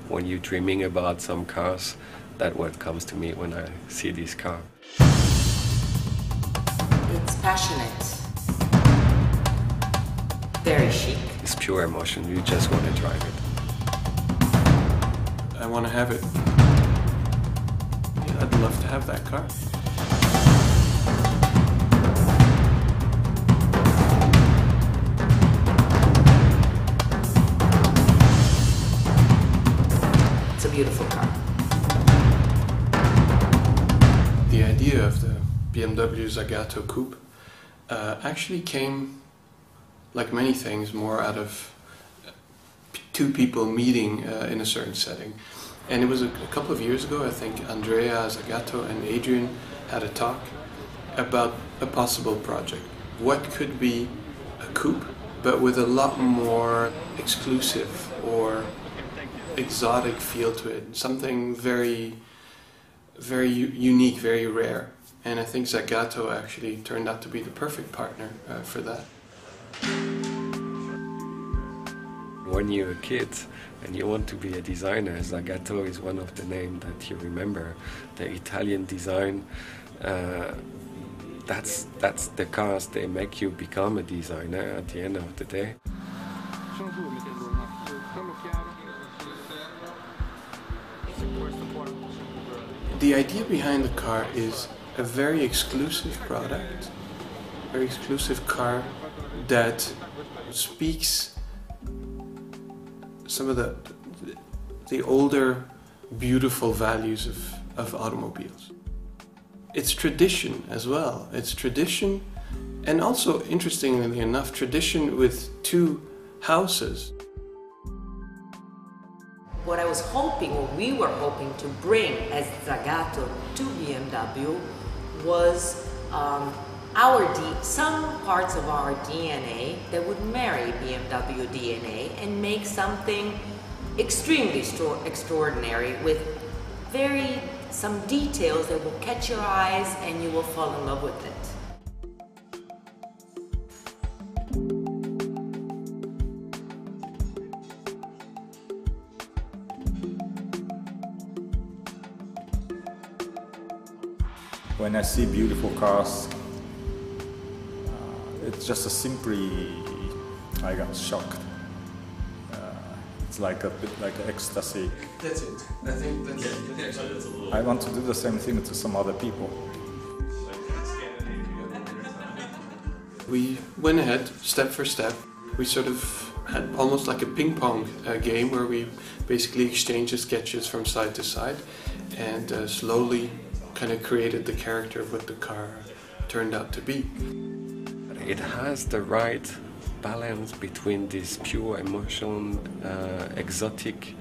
when you're dreaming about some cars, that's what comes to me when I see this car. It's passionate, very chic. It's pure emotion, you just want to drive it. I want to have it. Yeah, I'd love to have that car. It's a beautiful car. The idea of the BMW Zagato Coupe actually came, like many things, more out of two people meeting in a certain setting. And it was a couple of years ago, I think Andrea Zagato and Adrian had a talk about a possible project. What could be a coupe, but with a lot more exclusive or exotic feel to it, something very, very unique, very rare. And I think Zagato actually turned out to be the perfect partner for that. When you're a kid and you want to be a designer, Zagato is one of the names that you remember. The Italian design, that's the cars, they make you become a designer at the end of the day. The idea behind the car is a very exclusive product, very exclusive car that speaks some of the older, beautiful values of automobiles. It's tradition as well. It's tradition, and also, interestingly enough, tradition with two houses. What I was hoping, what we were hoping to bring as Zagato to BMW was some parts of our DNA that would marry BMW DNA and make something extremely extraordinary with some details that will catch your eyes and you will fall in love with it. When I see beautiful cars, it's just simply, I got shocked. It's like a bit like ecstasy. That's it. I think that's it. I want to do the same thing to some other people. We went ahead, step for step. We sort of had almost like a ping pong game where we basically exchanged the sketches from side to side and slowly kind of created the character of what the car turned out to be. It has the right balance between this pure emotion, exotic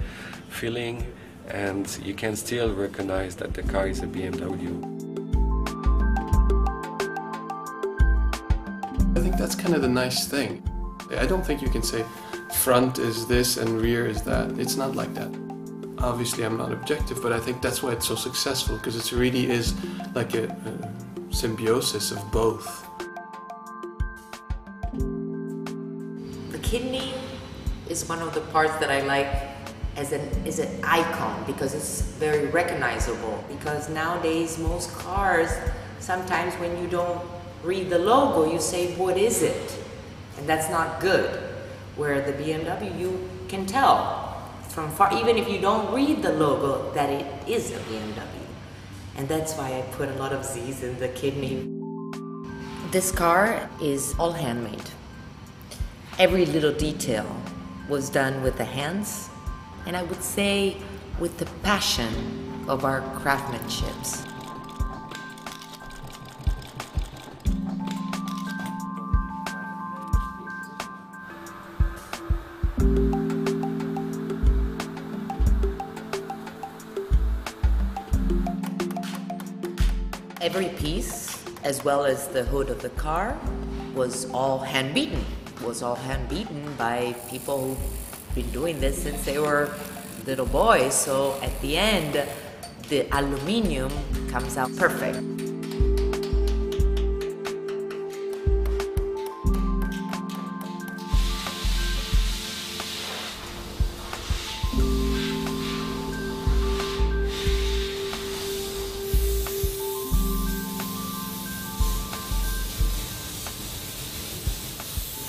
feeling, and you can still recognize that the car is a BMW. I think that's kind of the nice thing. I don't think you can say front is this and rear is that. It's not like that. Obviously I'm not objective, but I think that's why it's so successful, because it really is like a symbiosis of both. The kidney is one of the parts that I like as an icon because it's very recognizable. Because nowadays most cars, sometimes when you don't read the logo, you say, what is it? And that's not good. Where the BMW, you can tell from far, even if you don't read the logo, that it is a BMW. And that's why I put a lot of Z's in the kidney. This car is all handmade. Every little detail was done with the hands, and I would say with the passion of our craftsmanships. Every piece, as well as the hood of the car, was all hand-beaten. Was all hand-beaten by people who've been doing this since they were little boys. So at the end, the aluminum comes out perfect.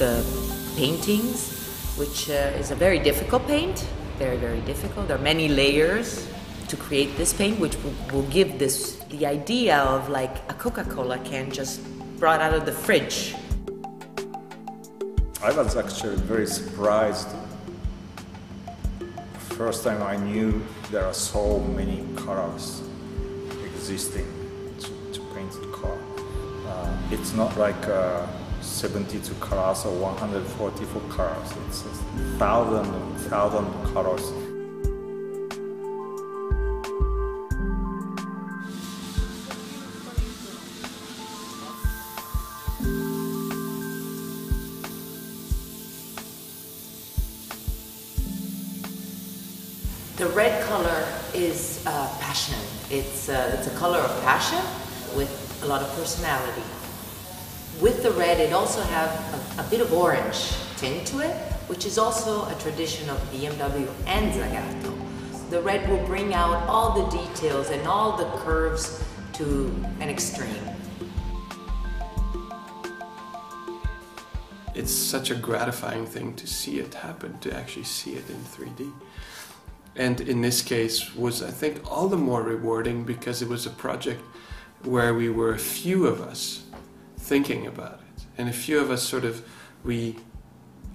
the paintings, which is a very difficult paint, very, very difficult. There are many layers to create this paint, which will give this the idea of like a Coca-Cola can just brought out of the fridge. I was actually very surprised. First time I knew there are so many colors existing to paint the car. It's not like 72 colors or 144 colors. It's 1,000 colors. The red color is passion. It's a color of passion with a lot of personality. With the red, it also has a bit of orange tint to it, which is also a tradition of BMW and Zagato. The red will bring out all the details and all the curves to an extreme. It's such a gratifying thing to see it happen, to actually see it in 3D. And in this case was, I think, all the more rewarding because it was a project where we were a few of us thinking about it. And a few of us we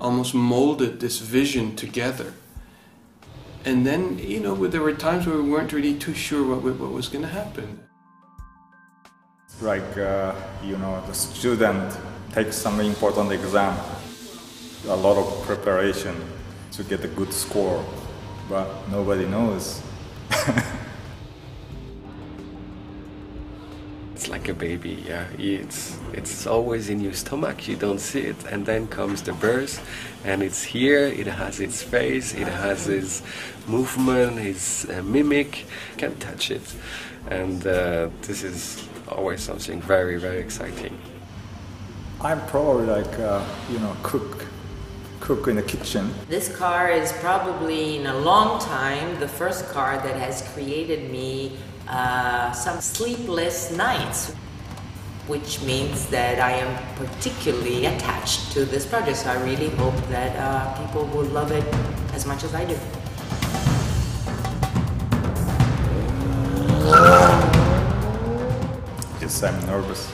almost molded this vision together. And then, there were times where we weren't really too sure what was going to happen. Like, the student takes some important exam, a lot of preparation to get a good score. But nobody knows. It's like a baby, yeah. It's always in your stomach, you don't see it, and then comes the birth, and it's here, it has its face, it has its movement, its mimic, you can't touch it. And this is always something very, very exciting. I'm probably like, cook in the kitchen. This car is probably in a long time the first car that has created me some sleepless nights, which means that I am particularly attached to this project. So I really hope that people will love it as much as I do. Yes, I'm nervous.